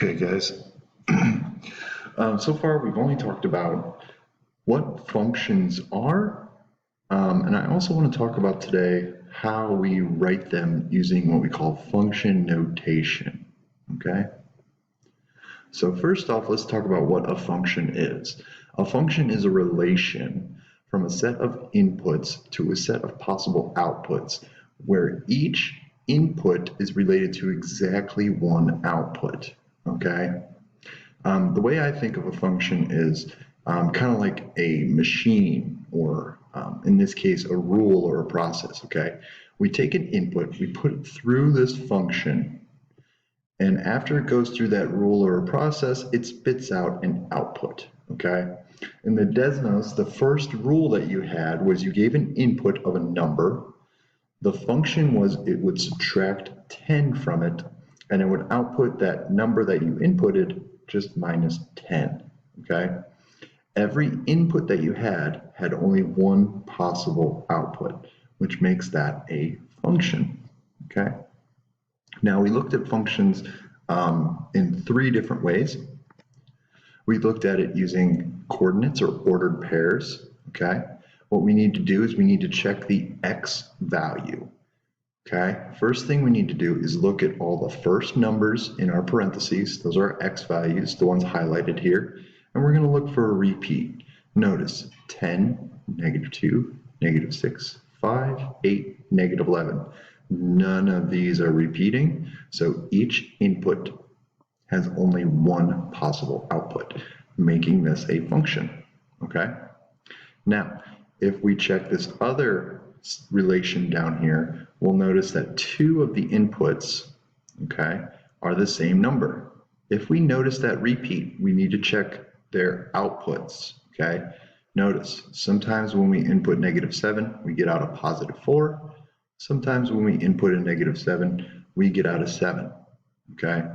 Okay, guys. So far, we've only talked about what functions are, and I also want to talk about today how we write them using what we call function notation, okay? So first off, let's talk about what a function is. A function is a relation from a set of inputs to a set of possible outputs, where each input is related to exactly one output, okay? The way I think of a function is kind of like a machine, or in this case, a rule or a process, okay? We take an input, we put it through this function, and after it goes through that rule or a process, it spits out an output, okay? In the Desmos, the first rule that you had was you gave an input of a number. The function was it would subtract 10 from it, and it would output that number that you inputted just minus 10, okay? Every input that you had only one possible output, which makes that a function, okay? Now, we looked at functions in three different ways. We looked at it using coordinates or ordered pairs, okay? What we need to do is we need to check the x value, okay? First thing we need to do is look at all the first numbers in our parentheses. Those are our x values, the ones highlighted here. And we're going to look for a repeat. Notice 10, -2, -6, 5, 8, -11. None of these are repeating, so each input has only one possible output, making this a function, okay? Now, if we check this other relation down here, we'll notice that two of the inputs, okay, are the same number. If we notice that repeat, we need to check their outputs, okay? Notice, sometimes when we input -7, we get out a +4. Sometimes when we input a -7, we get out a 7, okay?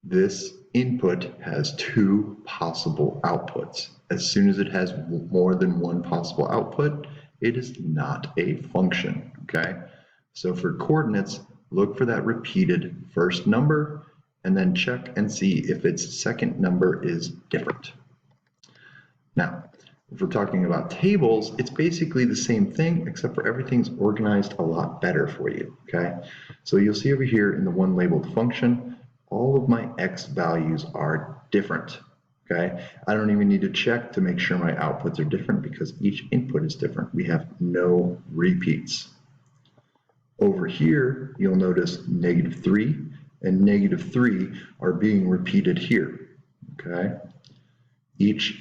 This input has two possible outputs. As soon as it has more than one possible output, it is not a function, okay? So for coordinates, look for that repeated first number and then check and see if its second number is different. Now, if we're talking about tables, it's basically the same thing, except for everything's organized a lot better for you, okay? So you'll see over here in the one labeled function, all of my x values are different, okay? I don't even need to check to make sure my outputs are different because each input is different. We have no repeats. Over here, you'll notice -3 and -3 are being repeated here, okay?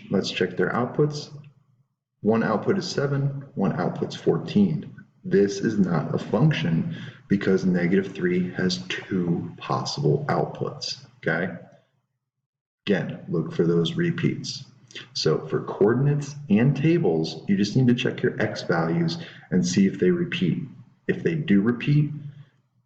Let's check their outputs. One output is 7, one output's 14. This is not a function because -3 has two possible outputs, okay? Again, look for those repeats. So for coordinates and tables, you just need to check your x values and see if they repeat. If they do repeat,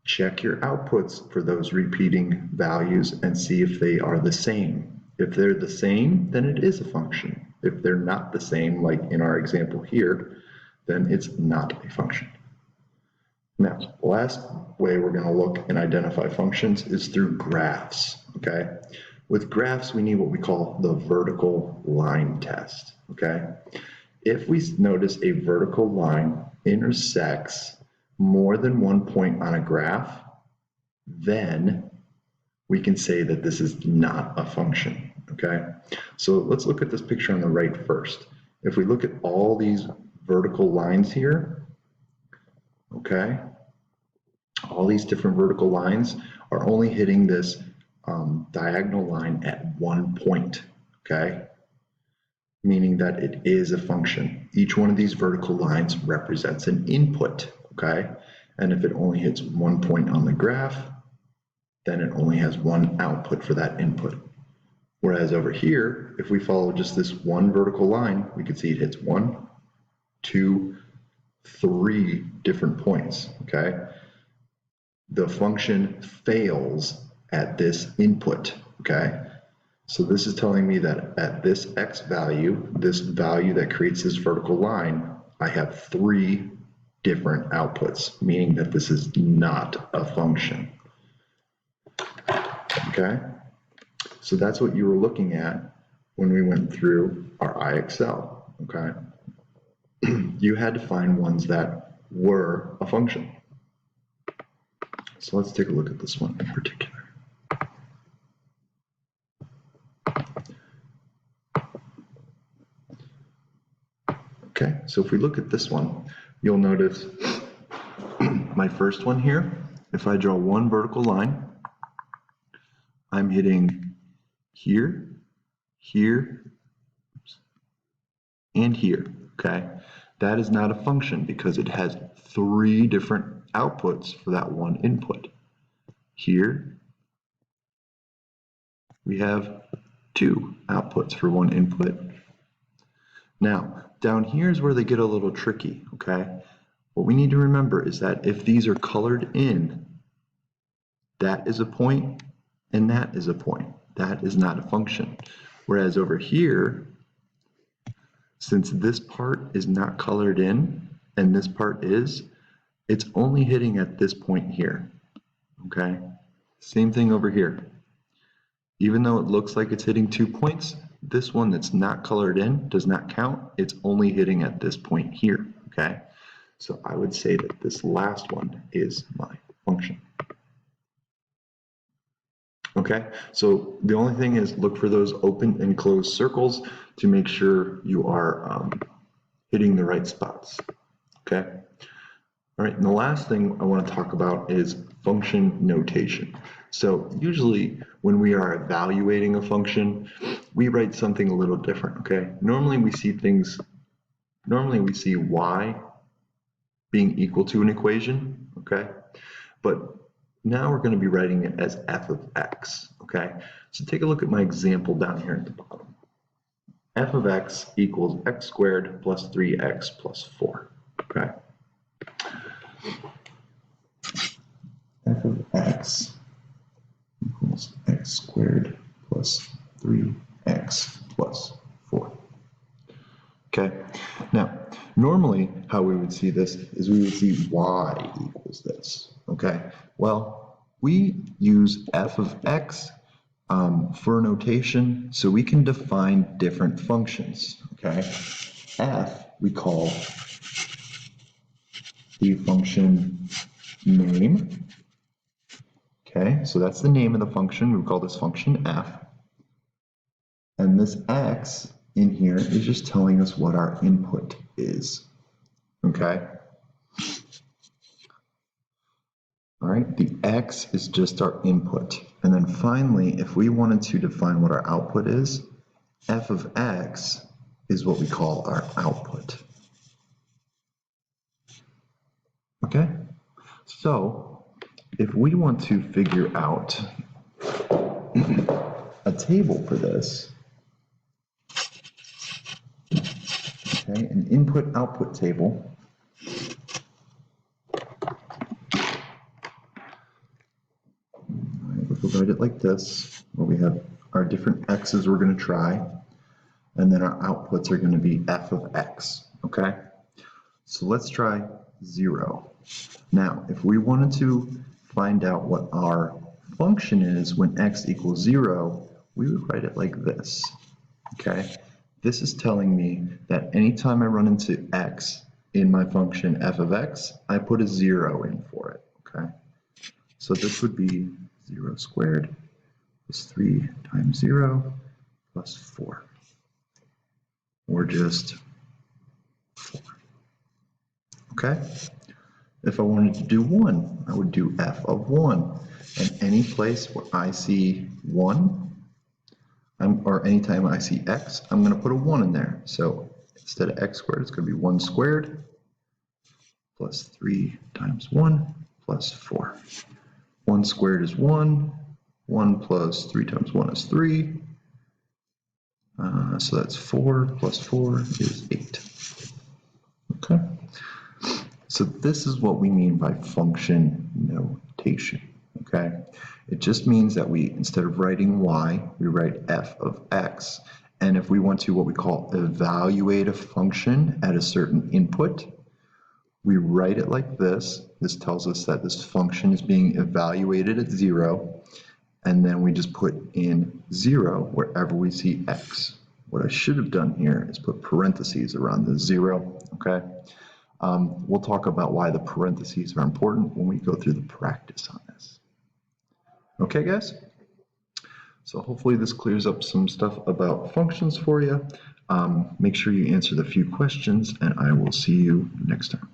check your outputs for those repeating values and see if they are the same. If they're the same, then it is a function. If they're not the same, like in our example here, then it's not a function. Now, the last way we're going to look and identify functions is through graphs, okay? With graphs, we need what we call the vertical line test, okay? If we notice a vertical line intersects more than one point on a graph, then we can say that this is not a function, okay? So let's look at this picture on the right first. If we look at all these vertical lines here, okay, all these different vertical lines are only hitting this diagonal line at one point, okay? Meaning that it is a function. Each one of these vertical lines represents an input, okay? And if it only hits one point on the graph, then it only has one output for that input. Whereas over here, if we follow just this one vertical line, we can see it hits 1, 2, 3 different points, okay? The function fails at this input, okay? So this is telling me that at this x value, this value that creates this vertical line, I have 3 different outputs, meaning that this is not a function. Okay? So that's what you were looking at when we went through our IXL, okay? You had to find ones that were a function. So let's take a look at this one in particular. Okay, so if we look at this one, you'll notice my first one here, if I draw one vertical line, I'm hitting here, here, and here, okay? That is not a function because it has 3 different outputs for that one input. Here, we have 2 outputs for one input. Now, down here is where they get a little tricky, okay? What we need to remember is that if these are colored in, that is a point and that is a point. That is not a function. Whereas over here, since this part is not colored in and this part is, it's only hitting at this point here, okay? Same thing over here. Even though it looks like it's hitting 2 points, this one that's not colored in does not count. It's only hitting at this point here, okay? So I would say that this last one is my function. Okay, so the only thing is look for those open and closed circles to make sure you are hitting the right spots, okay? All right, and the last thing I want to talk about is function notation. So usually when we are evaluating a function, we write something a little different, okay? Normally we see y being equal to an equation, okay? But now we're going to be writing it as f of x, okay? So take a look at my example down here at the bottom. F of x equals x squared plus 3x plus 4, okay? F of x equals x squared plus 3x plus 4. Okay, now normally how we would see this is we would see y equals this, okay? Well, we use f of x for notation so we can define different functions, okay? F we call the function name, okay? So that's the name of the function. We call this function f. And this x in here is just telling us what our input is, okay? All right, the x is just our input. And then finally, if we wanted to define what our output is, f of x is what we call our output. Okay, so if we want to figure out a table for this, okay, an input-output table, we'll write it like this, where we have our different x's we're going to try, and then our outputs are going to be f of x, okay? So let's try 0. Now, if we wanted to find out what our function is when x equals 0, we would write it like this, okay? This is telling me that anytime I run into x in my function f of x, I put a 0 in for it, okay? So this would be 0 squared plus 3 times 0 plus 4, or just 4. Okay? If I wanted to do 1, I would do f of 1. And any place where I see 1, or anytime I see x, I'm going to put a 1 in there. So instead of x squared, it's going to be 1 squared plus 3 times 1 plus 4. 1 squared is 1. 1 plus 3 times 1 is 3. So that's 4 plus 4 is 8. Okay? So this is what we mean by function notation, okay? It just means that we, instead of writing y, we write f of x. And if we want to what we call evaluate a function at a certain input, we write it like this. This tells us that this function is being evaluated at 0. and then we just put in 0 wherever we see x. What I should have done here is put parentheses around the 0, okay? We'll talk about why the parentheses are important when we go through the practice on this. Okay, guys? So hopefully this clears up some stuff about functions for you. Make sure you answer the few questions, and I will see you next time.